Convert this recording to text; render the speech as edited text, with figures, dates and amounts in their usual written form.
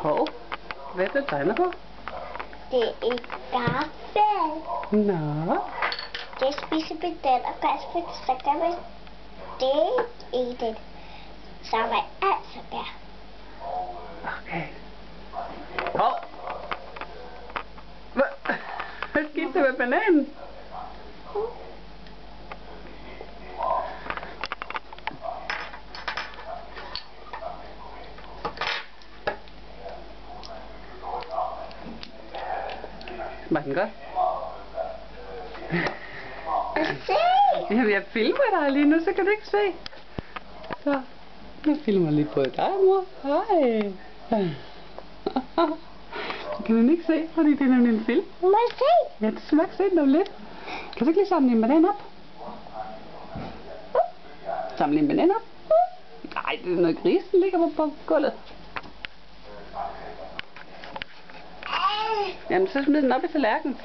Hov, hvad er det, tegner på? Det er en gaffel. Nå. Det spiser vi den og gaffel, så kan vi det i det. Så er man altså der. Okay. Hov. Hvad skete der med bananen? Smager den godt? Se! Jamen, jeg filmer dig lige nu, så kan du ikke se. Så, jeg filmer lige på dig, mor. Hej. Det kan den ikke se, fordi det er nemlig en film. Må jeg se? Ja, det skal nok se den om lidt. Kan du ikke lige samle en banan op? Samle en banan op? Nej, det er noget gris, den ligger på gulvet. Jamen, så smid den op i tallerkenen.